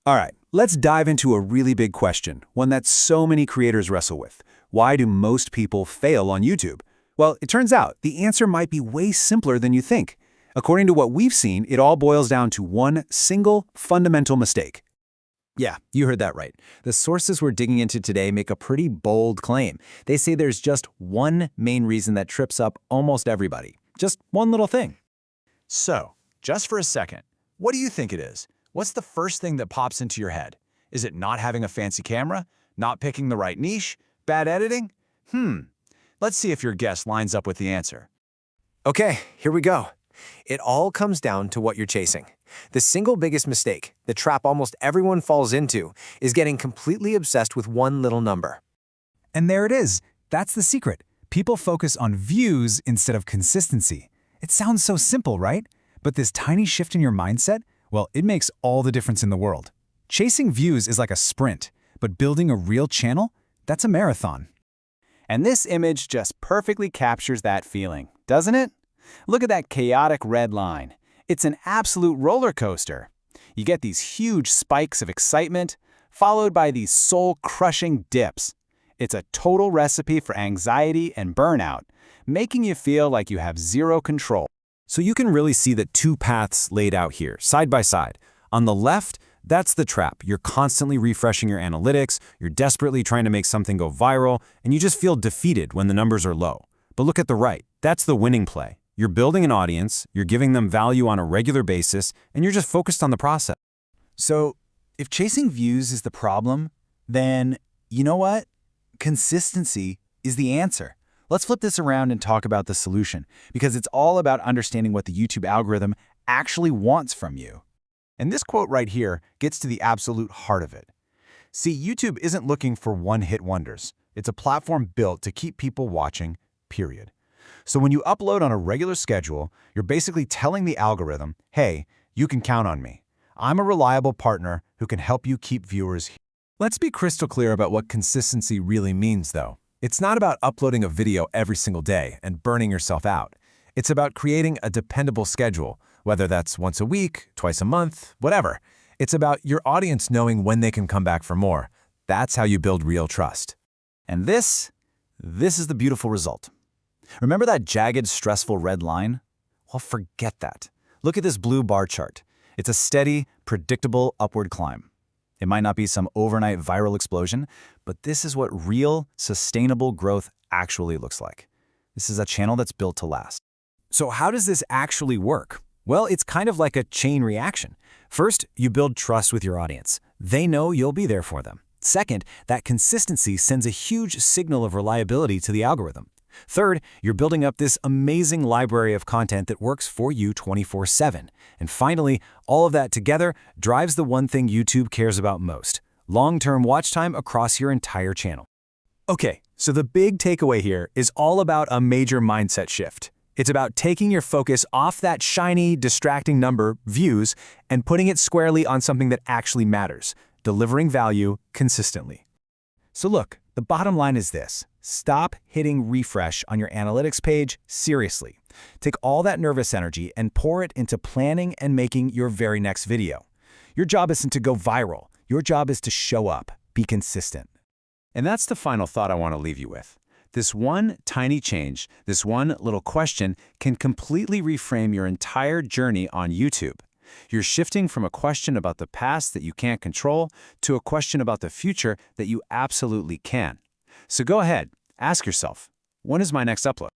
All right, let's dive into a really big question, one that so many creators wrestle with. Why do most people fail on YouTube? Well, it turns out the answer might be way simpler than you think. According to what we've seen, it all boils down to one single fundamental mistake. Yeah, you heard that right. The sources we're digging into today make a pretty bold claim. They say there's just one main reason that trips up almost everybody. Just one little thing. So, just for a second, what do you think it is? What's the first thing that pops into your head? Is it not having a fancy camera? Not picking the right niche? Bad editing? Let's see if your guess lines up with the answer. Okay, here we go. It all comes down to what you're chasing. The single biggest mistake, the trap almost everyone falls into, is getting completely obsessed with one little number. And there it is. That's the secret. People focus on views instead of consistency. It sounds so simple, right? But this tiny shift in your mindset, well, it makes all the difference in the world. Chasing views is like a sprint, but building a real channel, that's a marathon. And this image just perfectly captures that feeling, doesn't it? Look at that chaotic red line. It's an absolute roller coaster. You get these huge spikes of excitement, followed by these soul-crushing dips. It's a total recipe for anxiety and burnout, making you feel like you have zero control. So you can really see the two paths laid out here, side by side. On the left, that's the trap. You're constantly refreshing your analytics, you're desperately trying to make something go viral, and you just feel defeated when the numbers are low. But look at the right. That's the winning play. You're building an audience, you're giving them value on a regular basis, and you're just focused on the process. So, if chasing views is the problem, then, you know what? Consistency is the answer. Let's flip this around and talk about the solution, because it's all about understanding what the YouTube algorithm actually wants from you. And this quote right here gets to the absolute heart of it. See, YouTube isn't looking for one-hit wonders. It's a platform built to keep people watching, period. So when you upload on a regular schedule, you're basically telling the algorithm, hey, you can count on me. I'm a reliable partner who can help you keep viewers here. Let's be crystal clear about what consistency really means, though. It's not about uploading a video every single day and burning yourself out. It's about creating a dependable schedule, whether that's once a week, twice a month, whatever. It's about your audience knowing when they can come back for more. That's how you build real trust. And this is the beautiful result. Remember that jagged, stressful red line? Well, forget that. Look at this blue bar chart. It's a steady, predictable upward climb. It might not be some overnight viral explosion, but this is what real, sustainable growth actually looks like. This is a channel that's built to last. So how does this actually work? Well, it's kind of like a chain reaction. First, you build trust with your audience. They know you'll be there for them. Second, that consistency sends a huge signal of reliability to the algorithm. Third, you're building up this amazing library of content that works for you 24/7. And finally, all of that together drives the one thing YouTube cares about most: long-term watch time across your entire channel. Okay, so the big takeaway here is all about a major mindset shift. It's about taking your focus off that shiny, distracting number, views, and putting it squarely on something that actually matters: delivering value consistently. So look, the bottom line is this. Stop hitting refresh on your analytics page seriously. Take all that nervous energy and pour it into planning and making your very next video. Your job isn't to go viral. Your job is to show up, be consistent. And that's the final thought I want to leave you with. This one tiny change, this one little question can completely reframe your entire journey on YouTube. You're shifting from a question about the past that you can't control to a question about the future that you absolutely can. So go ahead, ask yourself, when is my next upload?